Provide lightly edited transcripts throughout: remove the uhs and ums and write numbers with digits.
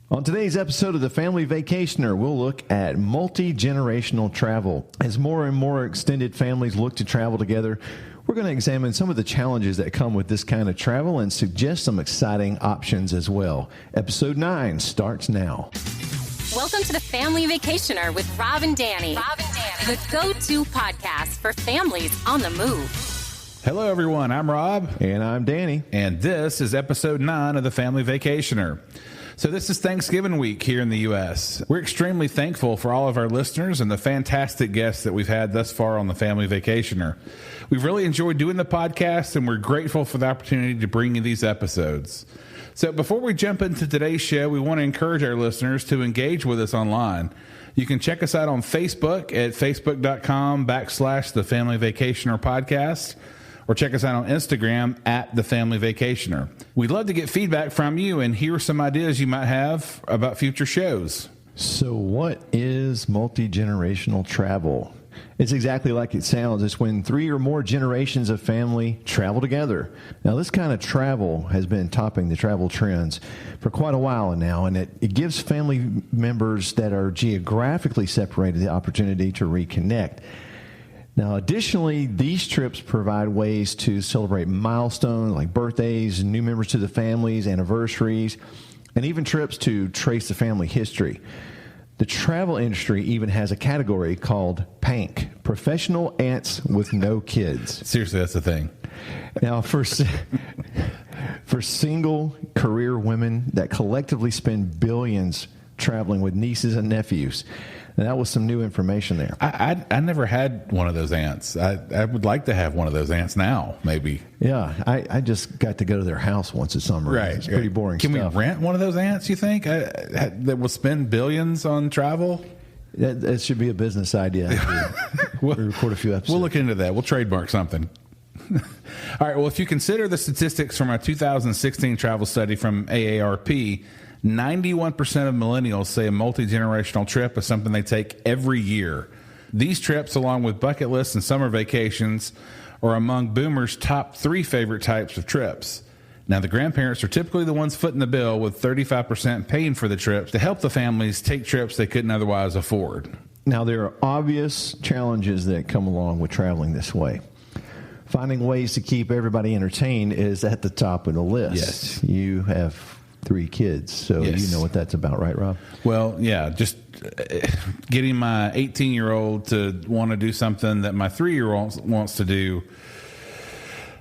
On today's episode of The Family Vacationer, we'll look at multi-generational travel. As more and more extended families look to travel together, we're going to examine some of the challenges that come with this kind of travel and suggest some exciting options as well. Episode 9 starts now. Welcome to The Family Vacationer with Rob and Danny. The go-to podcast for families on the move. Hello, everyone. I'm Rob. And I'm Danny. And this is episode 9 of The Family Vacationer. So this is Thanksgiving week here in the U.S. We're extremely thankful for all of our listeners and the fantastic guests that we've had thus far on The Family Vacationer. We've really enjoyed doing the podcast, and we're grateful for the opportunity to bring you these episodes. So before we jump into today's show, we want to encourage our listeners to engage with us online. You can check us out on Facebook at facebook.com/The Family Vacationer Podcast, or check us out on Instagram at The Family Vacationer. We'd love to get feedback from you and hear some ideas you might have about future shows. So what is multi-generational travel? It's exactly like it sounds. It's when 3 or more generations of family travel together. Now, this kind of travel has been topping the travel trends for quite a while now, and it gives family members that are geographically separated the opportunity to reconnect. Now, additionally, these trips provide ways to celebrate milestones like birthdays, new members to the families, anniversaries, and even trips to trace the family history. The travel industry even has a category called PANK, Professional Aunts with No Kids. Seriously, that's the thing. Now, for single career women that collectively spend billions traveling with nieces and nephews. And that was some new information there. I never had one of those aunts. I would like to have one of those aunts now, maybe. Yeah, I just got to go to their house once a summer. Right. It's pretty boring Can stuff. we rent one of those aunts, you think, that will spend billions on travel? That should be a business idea. We record a few episodes. We'll look into that. We'll trademark something. All right, well, if you consider the statistics from our 2016 travel study from AARP, 91% of millennials say a multi-generational trip is something they take every year. These trips, along with bucket lists and summer vacations, are among boomers' top 3 favorite types of trips. Now, the grandparents are typically the ones footing the bill, with 35% paying for the trips to help the families take trips they couldn't otherwise afford. Now, there are obvious challenges that come along with traveling this way. Finding ways to keep everybody entertained is at the top of the list. Yes. You have 3 kids, so Yes. You know what that's about, right, Rob? Well, yeah, just getting my 18-year-old to want to do something that my 3-year-old wants to do.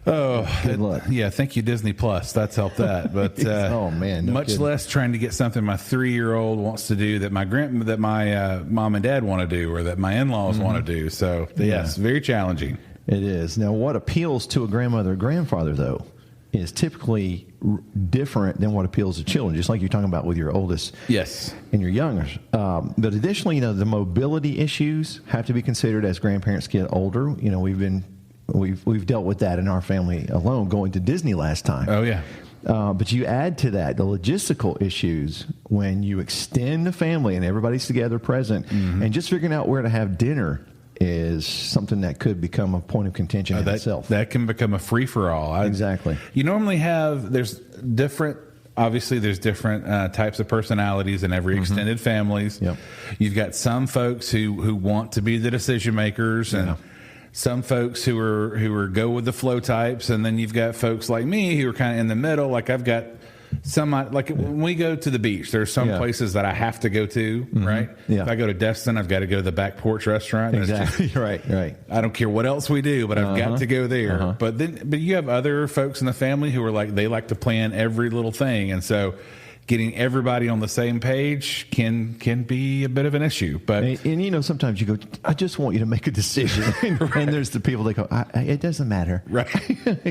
Oh, good luck. Yeah, thank you, Disney Plus. That's helped that. But oh man, no much kidding. less trying to get something my 3-year-old wants to do that my mom and dad want to do, or that my in-laws want to do. So yes, very challenging. It is. Now, what appeals to a grandmother or grandfather, though, is typically different than what appeals to children, just like you're talking about with your oldest Yes. and your youngest. But additionally, the mobility issues have to be considered as grandparents get older. We've dealt with that in our family alone, going to Disney last time. Oh, yeah. But you add to that the logistical issues when you extend the family and everybody's together present, and just figuring out where to have dinner is something that could become a point of contention in itself. That can become a free-for-all. Exactly. You normally there's different types of personalities in every extended families. Yep. You've got some folks who want to be the decision makers, and some folks who are go with the flow types, and then you've got folks like me who are kind of in the middle. Like I've got some, like when we go to the beach, there's some places that I have to go to, right? Yeah. If I go to Destin, I've got to go to the back porch restaurant. Exactly. Right. I don't care what else we do, but I've got to go there. But you have other folks in the family who are like, they like to plan every little thing. And so getting everybody on the same page can be a bit of an issue. But and sometimes you go, I just want you to make a decision. And there's the people that go, it doesn't matter. Right.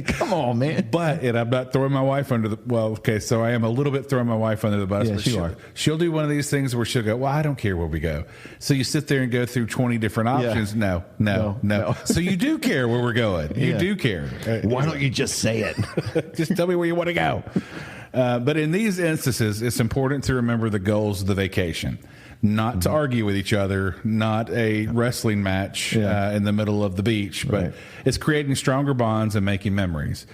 Come on, man. And I'm not throwing my wife so I am a little bit throwing my wife under the bus. Yes, you are. She'll do one of these things where she'll go, well, I don't care where we go. So you sit there and go through 20 different options. Yeah. No. So you do care where we're going. You do care. Why don't you just say it? Just tell me where you want to go. But in these instances, it's important to remember the goals of the vacation. not to argue with each other, not a wrestling match in the middle of the beach, but it's creating stronger bonds and making memories.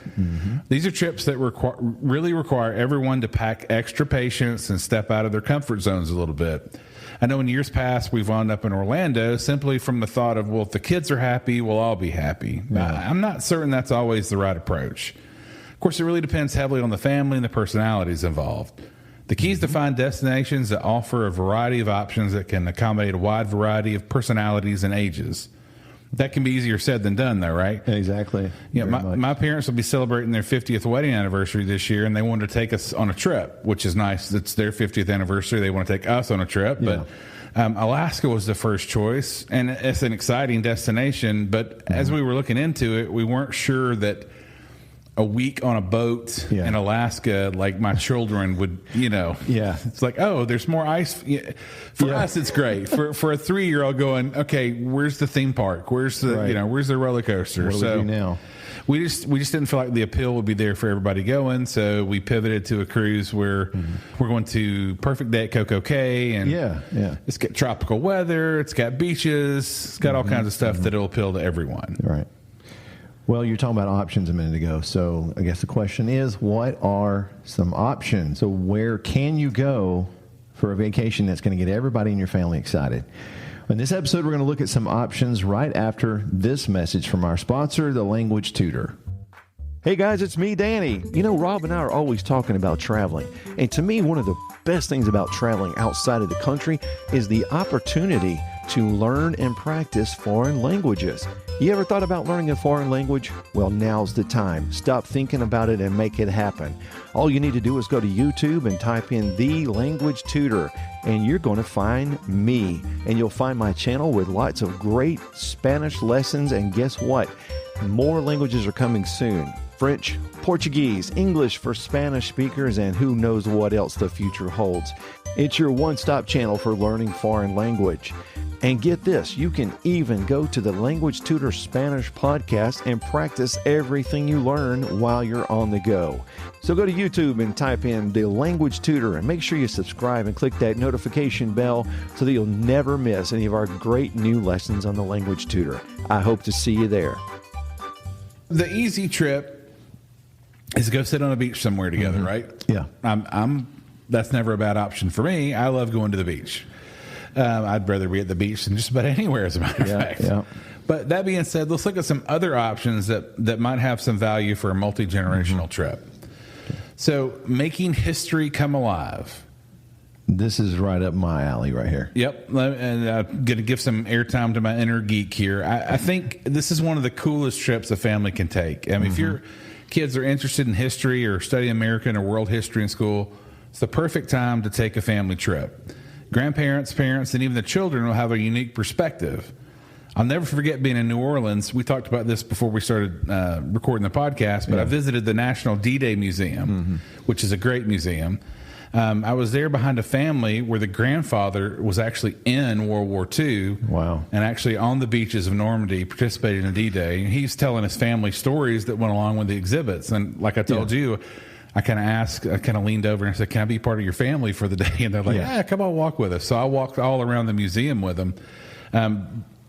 These are trips that really require everyone to pack extra patience and step out of their comfort zones a little bit. I know in years past, we've wound up in Orlando simply from the thought of, well, if the kids are happy, we'll all be happy. I'm not certain that's always the right approach. Of course, it really depends heavily on the family and the personalities involved. The key is to find destinations that offer a variety of options that can accommodate a wide variety of personalities and ages. That can be easier said than done, though, right? Exactly. Yeah, my parents will be celebrating their 50th wedding anniversary this year, and they wanted to take us on a trip, which is nice. It's their 50th anniversary. They want to take us on a trip. But Alaska was the first choice, and it's an exciting destination. But as we were looking into it, we weren't sure that a week on a boat in Alaska, like my children would, it's like, oh, there's more ice. For us, it's great. For a 3-year-old going, okay, where's the theme park? Where's the, where's the roller coaster? What do we do now? We just didn't feel like the appeal would be there for everybody going. So we pivoted to a cruise where we're going to Perfect Day at Coco K. And it's got tropical weather. It's got beaches. It's got all kinds of stuff that'll appeal to everyone. Right. Well, you're talking about options a minute ago. So I guess the question is, what are some options? So where can you go for a vacation that's going to get everybody in your family excited? In this episode, we're going to look at some options right after this message from our sponsor, the Language Tutor. Hey guys, it's me, Danny. You know, Rob and I are always talking about traveling. And to me, one of the best things about traveling outside of the country is the opportunity to learn and practice foreign languages. You ever thought about learning a foreign language? Well, now's the time. Stop thinking about it and make it happen. All you need to do is go to YouTube and type in The Language Tutor, and you're going to find me. And you'll find my channel with lots of great Spanish lessons. And guess what? More languages are coming soon. French, Portuguese, English for Spanish speakers, and who knows what else the future holds. It's your one-stop channel for learning foreign language. And get this, you can even go to the Language Tutor Spanish podcast and practice everything you learn while you're on the go. So go to YouTube and type in the Language Tutor and make sure you subscribe and click that notification bell so that you'll never miss any of our great new lessons on the Language Tutor. I hope to see you there. The easy trip is to go sit on a beach somewhere together, right? Yeah. That's never a bad option for me. I love going to the beach. I'd rather be at the beach than just about anywhere, as a matter of fact. Yeah. But that being said, let's look at some other options that might have some value for a multi-generational trip. So making history come alive. This is right up my alley right here. Yep. And I'm going to give some airtime to my inner geek here. I think this is one of the coolest trips a family can take. I mean, if your kids are interested in history or studying American or world history in school, it's the perfect time to take a family trip. Grandparents, parents, and even the children will have a unique perspective. I'll never forget being in New Orleans. We talked about this before we started recording the podcast, but I visited the National D-Day Museum, which is a great museum. I was there behind a family where the grandfather was actually in World War II. Wow. And actually on the beaches of Normandy participated in D-Day. And he's telling his family stories that went along with the exhibits. And like I told you, I kind of leaned over and I said, can I be part of your family for the day? And they're like, come on, walk with us. So I walked all around the museum with them.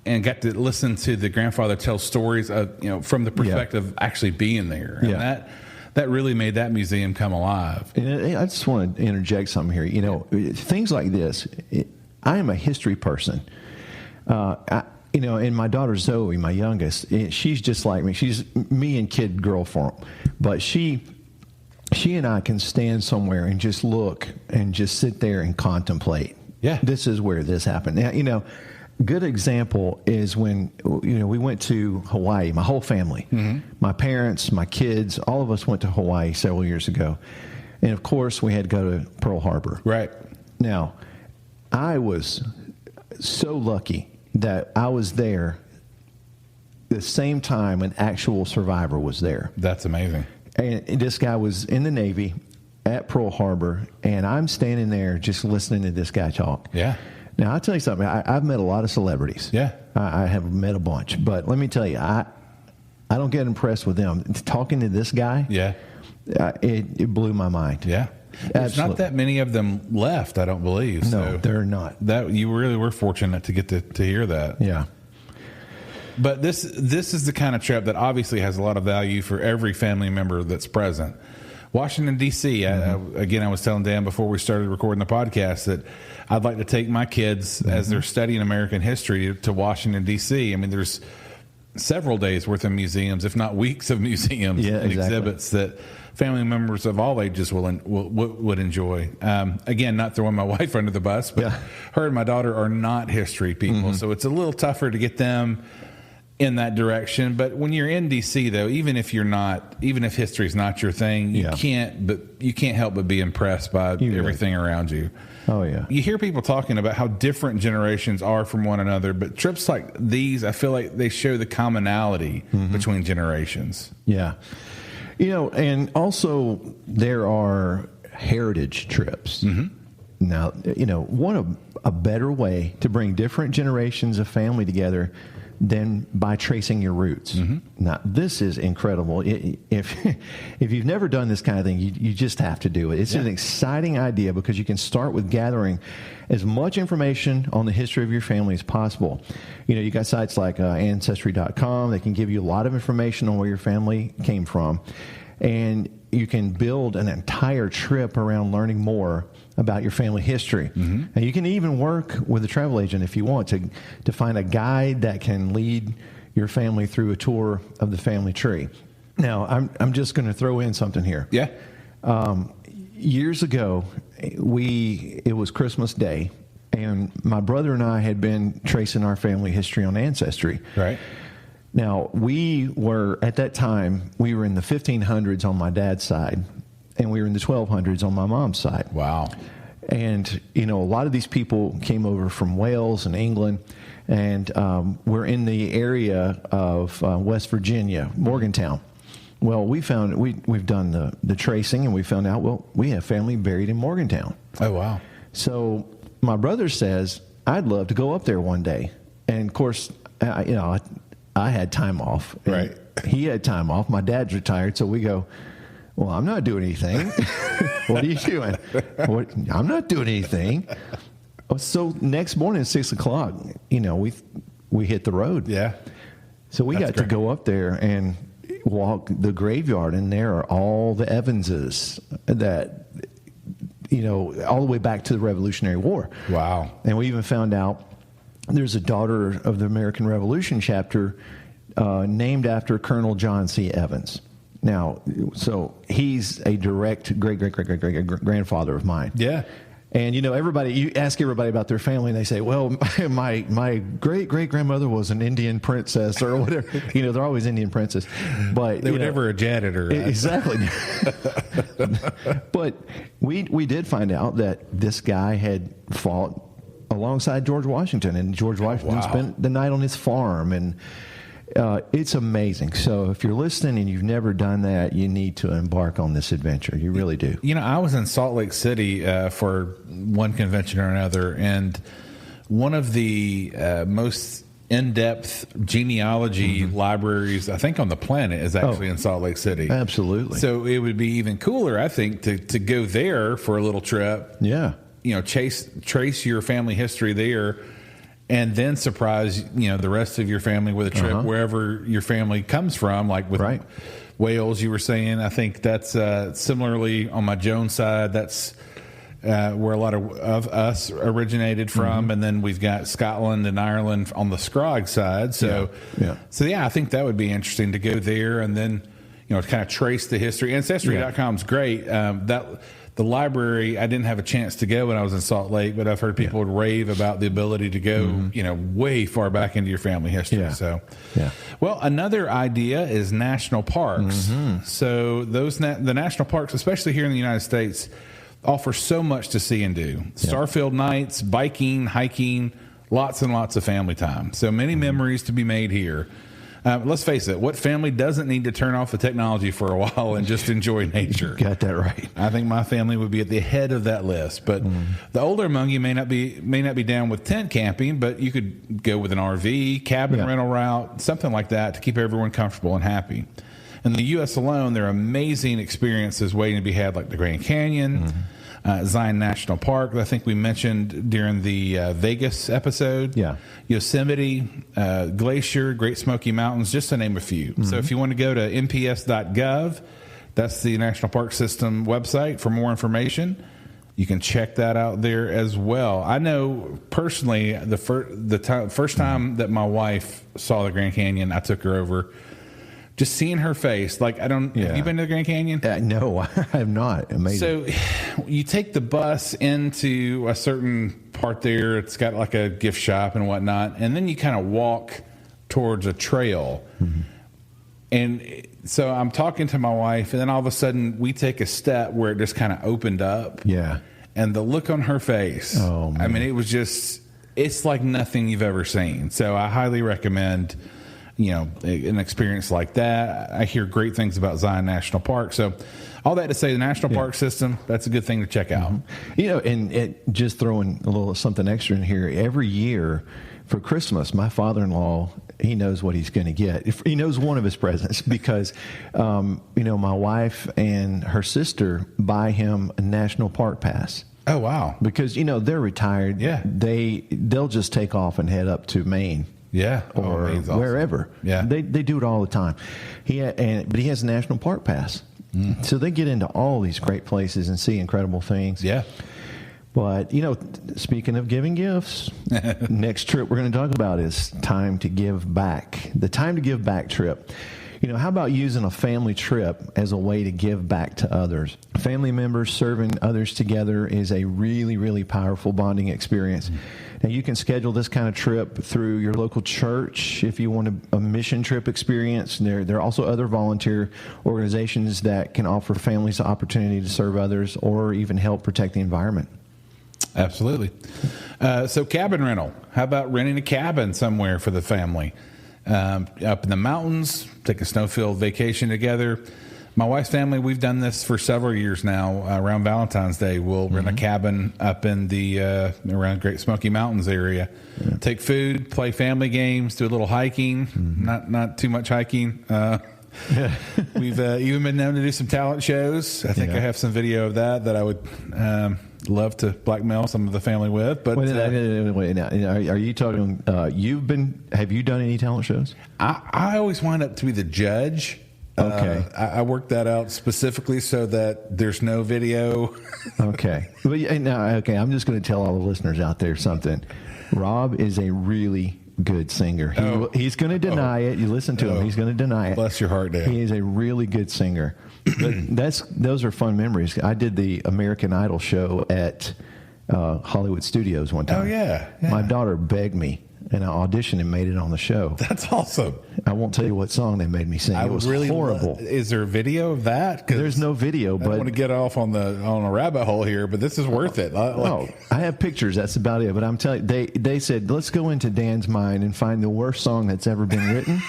And got to listen to the grandfather tell stories, from the perspective of actually being there. And that really made that museum come alive. And I just want to interject something here. Things like this, I am a history person. And my daughter Zoe, my youngest, she's just like me. She's me and kid girl form. But she and I can stand somewhere and just look and just sit there and contemplate. Yeah. This is where this happened. Now, good example is when, we went to Hawaii, my whole family, my parents, my kids, all of us went to Hawaii several years ago. And of course we had to go to Pearl Harbor. Right. Now, I was so lucky that I was there the same time an actual survivor was there. That's amazing. And this guy was in the Navy at Pearl Harbor, and I'm standing there just listening to this guy talk. Yeah. Now, I'll tell you something. I've met a lot of celebrities. Yeah. I have met a bunch. But let me tell you, I don't get impressed with them. Talking to this guy, it blew my mind. Yeah. There's not that many of them left, I don't believe. No, they're not. That you really were fortunate to get to hear that. Yeah. But this is the kind of trip that obviously has a lot of value for every family member that's present. Washington, D.C., again, I was telling Dan before we started recording the podcast that I'd like to take my kids as they're studying American history to Washington, D.C. I mean, there's several days worth of museums, if not weeks of museums and exhibits that family members of all ages would enjoy. Again, not throwing my wife under the bus, but her and my daughter are not history people, so it's a little tougher to get them in that direction. But when you're in DC, though, even if history is not your thing, you can't help but be impressed by everything around you. Oh yeah. You hear people talking about how different generations are from one another, but trips like these, I feel like they show the commonality between generations. Yeah. And also there are heritage trips. Now, what a better way to bring different generations of family together than by tracing your roots. Now, this is incredible. If you've never done this kind of thing, you just have to do it. It's an exciting idea because you can start with gathering as much information on the history of your family as possible. You got sites like Ancestry.com. They can give you a lot of information on where your family came from. And you can build an entire trip around learning more about your family history. And you can even work with a travel agent if you want to find a guide that can lead your family through a tour of the family tree. Now, I'm just going to throw in something here. Yeah. Years ago, it was Christmas Day, and my brother and I had been tracing our family history on Ancestry. Right. Now, at that time, we were in the 1500s on my dad's side, and we were in the 1200s on my mom's side. Wow. And, a lot of these people came over from Wales and England, and we're in the area of West Virginia, Morgantown. Well, we've done the tracing, and we found out, we have family buried in Morgantown. Oh, wow. So my brother says, I'd love to go up there one day. And, of course, I had time off. Right. He had time off. My dad's retired, so we go, well, I'm not doing anything. What are you doing? I'm not doing anything. So next morning at 6 o'clock, we hit the road. Yeah. So we got to go up there and walk the graveyard, and there are all the Evanses that, all the way back to the Revolutionary War. Wow. And we even found out there's a Daughter of the American Revolution chapter named after Colonel John C. Evans. Now, so he's a direct great-great-great-great-grandfather of mine. Yeah. And, you ask everybody about their family, and they say, well, my great-great-grandmother was an Indian princess or whatever. They're always Indian princess. But they were never a janitor. Right? Exactly. But we did find out that this guy had fought alongside George Washington, and George Washington spent the night on his farm, and it's amazing. So if you're listening and you've never done that, you need to embark on this adventure. You really do. I was in Salt Lake City for one convention or another, and one of the most in-depth genealogy libraries, I think, on the planet is actually in Salt Lake City. Absolutely. So it would be even cooler, I think, to go there for a little trip. Yeah. Trace your family history there, and then surprise, the rest of your family with a trip wherever your family comes from, like with Wales, you were saying. I think that's similarly on my Jones side. That's where a lot of us originated from. And then we've got Scotland and Ireland on the Scrogg side. So, I think that would be interesting to go there and then, kind of trace the history. Ancestry.com is great. The library, I didn't have a chance to go when I was in Salt Lake, but I've heard people would rave about the ability to go, way far back into your family history. Yeah. Well, another idea is national parks. So the national parks, especially here in the United States, offer so much to see and do. Starfield nights, biking, hiking, lots and lots of family time. So many memories to be made here. Let's face it, what family doesn't need to turn off the technology for a while and just enjoy nature? Got that right. I think my family would be at the head of that list. But the older among you may not be down with tent camping, but you could go with an RV, cabin rental route, something like that to keep everyone comfortable and happy. In the U.S. alone, there are amazing experiences waiting to be had, like the Grand Canyon, Zion National Park, that I think we mentioned during the Vegas episode. Yeah. Yosemite, Glacier, Great Smoky Mountains, just to name a few. So if you want to go to nps.gov, that's the National Park System website for more information. You can check that out there as well. I know personally the first time that my wife saw the Grand Canyon, I took her over. Just seeing her face, like have you been to the Grand Canyon? No, I have not. Amazing. So you take the bus into a certain part there. It's got like a gift shop and whatnot, and then you kind of walk towards a trail. And so I'm talking to my wife, and then all of a sudden we take a step where it just kind of opened up. Yeah. And the look on her face, oh, man. I mean, it was just, it's like nothing you've ever seen. So I highly recommend, an experience like that. I hear great things about Zion National Park. So all that to say, the National Park System, that's a good thing to check out. And just throwing a little something extra in here, every year for Christmas, my father-in-law, he knows what he's going to get. He knows one of his presents because, my wife and her sister buy him a national park pass. Oh, wow. Because, they're retired. Yeah. They'll just take off and head up to Maine. Yeah. Or awesome. wherever. Yeah. They do it all the time. But he has a national park pass. So they get into all these great places and see incredible things. Yeah. But, speaking of giving gifts, next trip we're going to talk about is time to give back. The time to give back trip. How about using a family trip as a way to give back to others? Family members serving others together is a really, really powerful bonding experience. Now, you can schedule this kind of trip through your local church if you want a mission trip experience. There are also other volunteer organizations that can offer families the opportunity to serve others or even help protect the environment. Absolutely. So cabin rental. How about renting a cabin somewhere for the family? Up in the mountains, take a snow-filled vacation together. My wife's family, we've done this for several years now. Around Valentine's Day, we'll rent a cabin up in the around Great Smoky Mountains area. Yeah. Take food, play family games, do a little hiking. Not too much hiking. We've even been known to do some talent shows. I think I have some video of that I would love to blackmail some of the family with. But wait, now, are you talking? Have you done any talent shows? I always wind up to be the judge. Okay, I worked that out specifically so that there's no video. Okay, but okay, I'm just going to tell all the listeners out there something. Rob is a really good singer. He's going to deny it. You listen to him. He's going to deny it. Bless your heart, Dad. He is a really good singer. But those are fun memories. I did the American Idol show at Hollywood Studios one time. Oh, yeah. My daughter begged me, and I auditioned and made it on the show. That's awesome. I won't tell you what song they made me sing. It was really horrible. Is there a video of that? There's no video. I don't want to get off on a rabbit hole here, but this is worth it. I have pictures. That's about it. But I'm telling you, they said, let's go into Dan's mind and find the worst song that's ever been written.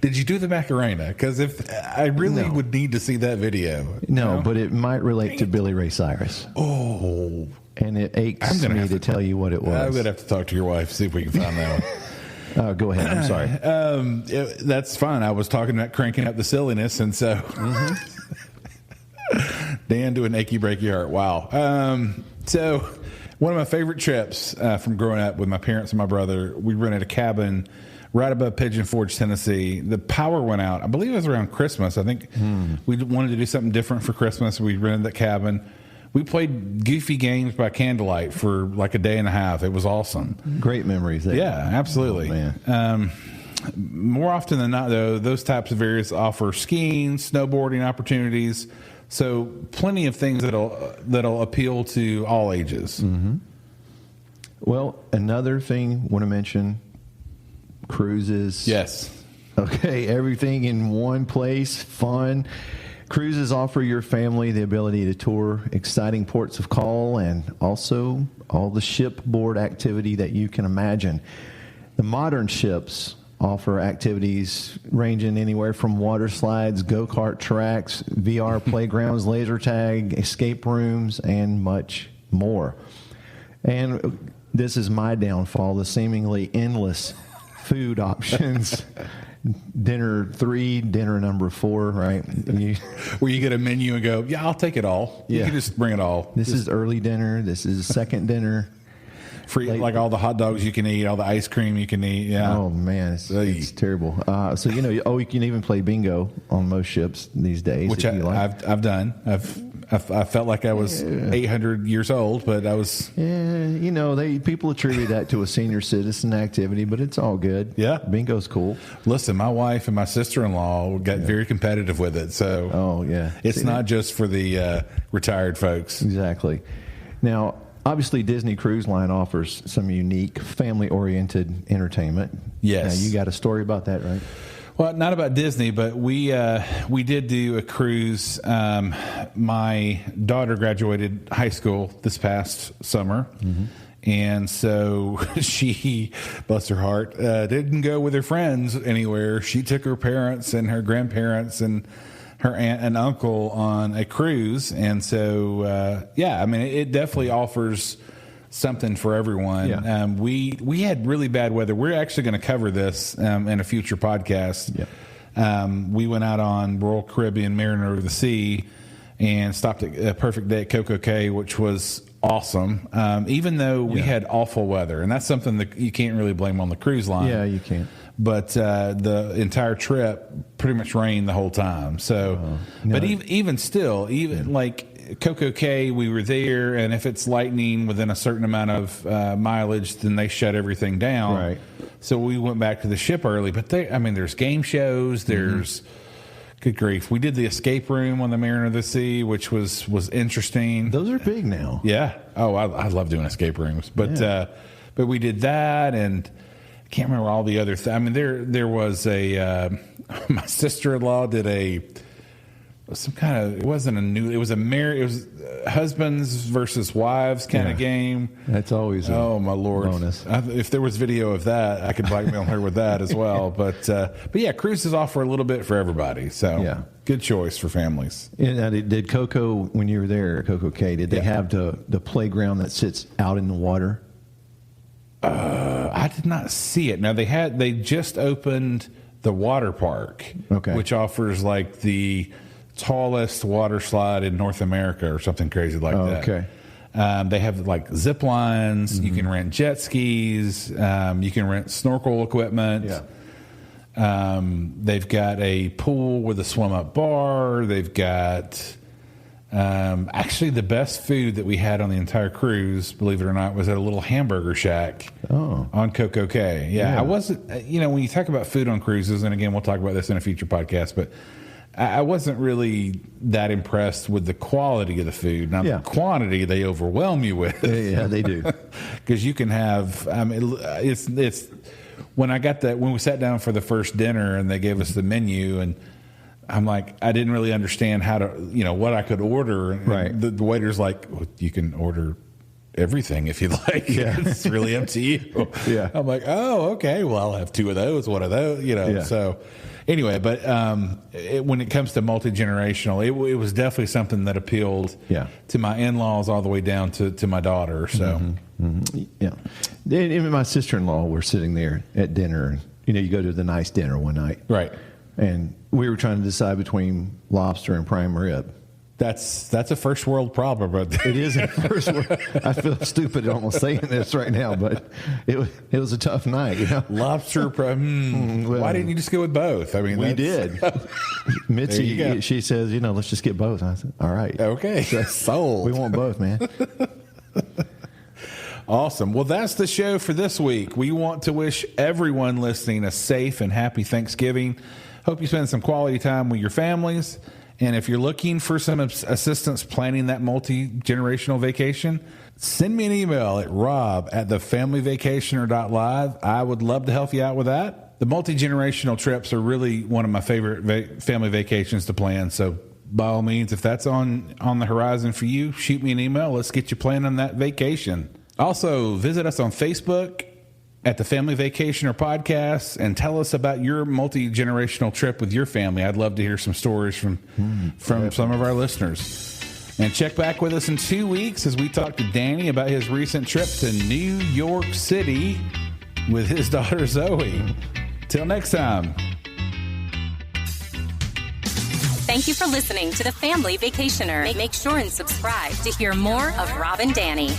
Did you do the Macarena? Because if I really would need to see that video. No, but it might relate to Billy Ray Cyrus. Oh. And it aches me to tell you what it was. I'm going to have to talk to your wife, see if we can find that one. Go ahead. I'm sorry. That's fine. I was talking about cranking up the silliness, and so Dan doing achy breaky heart. Wow. So one of my favorite trips from growing up with my parents and my brother, we rented a cabin right above Pigeon Forge, Tennessee. The power went out. I believe it was around Christmas. I think we wanted to do something different for Christmas. We rented that cabin. We played goofy games by candlelight for like a day and a half. It was awesome. Great memories there. Yeah, absolutely. Oh, more often than not, though, those types of areas offer skiing, snowboarding opportunities. So plenty of things that'll appeal to all ages. Mm-hmm. Well, another thing I want to mention, cruises. Yes. Okay, everything in one place, fun. Cruises offer your family the ability to tour exciting ports of call and also all the shipboard activity that you can imagine. The modern ships offer activities ranging anywhere from water slides, go-kart tracks, VR playgrounds, laser tag, escape rooms, and much more. And this is my downfall, the seemingly endless food options dinner 3, dinner number 4, right? Where you get a menu and go, yeah, I'll take it all. Yeah. You can just bring it all. This is early dinner. This is second dinner. Free, like all the hot dogs you can eat, all the ice cream you can eat. Yeah. Oh man, it's terrible. So you can even play bingo on most ships these days, which I've done. I felt like I was 800 years old, but I was. Yeah, people attribute that to a senior citizen activity, but it's all good. Yeah, bingo's cool. Listen, my wife and my sister-in-law got very competitive with it, so it's not just for the retired folks. Exactly. Now, obviously, Disney Cruise Line offers some unique family-oriented entertainment. Yes. Now, you got a story about that, right? Well, not about Disney, but we did do a cruise. My daughter graduated high school this past summer, and so she, bless her heart, didn't go with her friends anywhere. She took her parents and her grandparents and her aunt and uncle on a cruise, and so it definitely offers something for everyone. Yeah. We had really bad weather. We're actually going to cover this in a future podcast. Yeah. We went out on Royal Caribbean Mariner of the Sea and stopped at a perfect day at Coco K, which was awesome. Even though we had awful weather, and that's something that you can't really blame on the cruise line. Yeah, you can't. But the entire trip pretty much rained the whole time. So, but even still, like Coco K, we were there, and if it's lightning within a certain amount of mileage, then they shut everything down. Right. So we went back to the ship early. But there's game shows. There's good grief. We did the escape room on the Mariner of the Sea, which was interesting. Those are big now. Yeah. Oh, I love doing escape rooms. But we did that, and I can't remember all the other things. I mean, there was my sister-in-law did it was husbands versus wives kind of game. That's always my Lord. Bonus. If there was video of that, I could blackmail her with that as well. But yeah, cruises offer a little bit for everybody. So good choice for families. And did Coco, when you were there at Coco K, did they have the playground that sits out in the water? I did not see it. Now they just opened the water park, which offers like the tallest water slide in North America or something crazy like that. Okay. They have like zip lines. You can rent jet skis. You can rent snorkel equipment. Yeah. They've got a pool with a swim up bar. They've got actually the best food that we had on the entire cruise, believe it or not, was at a little hamburger shack on Coco K. Yeah. I wasn't, when you talk about food on cruises, and again, we'll talk about this in a future podcast, but I wasn't really that impressed with the quality of the food. Now, the quantity they overwhelm you with. Yeah, they do. Because you can have, it's when we sat down for the first dinner and they gave us the menu, and I'm like, I didn't really understand how to, what I could order. And the waiter's like, well, you can order everything if you like. Yeah. It's really up to you. Yeah. I'm like, oh, okay. Well, I'll have 2 of those, 1 of those, So anyway, but when it comes to multi-generational, it was definitely something that appealed to my in-laws all the way down to my daughter. So, yeah. Even my sister-in-law were sitting there at dinner. You go to the nice dinner one night. Right. And we were trying to decide between lobster and prime rib. That's a first world problem, but it is a first world. I feel stupid almost saying this right now, but it was a tough night. Lobster, why didn't you just go with both? I mean, we did. Mitzi, she says, let's just get both. And I said, all right, okay, sold. We want both, man. Awesome. Well, that's the show for this week. We want to wish everyone listening a safe and happy Thanksgiving. Hope you spend some quality time with your families. And if you're looking for some assistance planning that multi-generational vacation, send me an email at rob@thefamilyvacationer.live. I would love to help you out with that. The multi-generational trips are really one of my favorite family vacations to plan. So by all means, if that's on the horizon for you, shoot me an email. Let's get you planning that vacation. Also, visit us on Facebook at the Family Vacationer Podcast and tell us about your multi-generational trip with your family. I'd love to hear some stories from some of our listeners. And check back with us in 2 weeks as we talk to Danny about his recent trip to New York City with his daughter Zoe. Till next time. Thank you for listening to the Family Vacationer. Make sure and subscribe to hear more of Rob and Danny.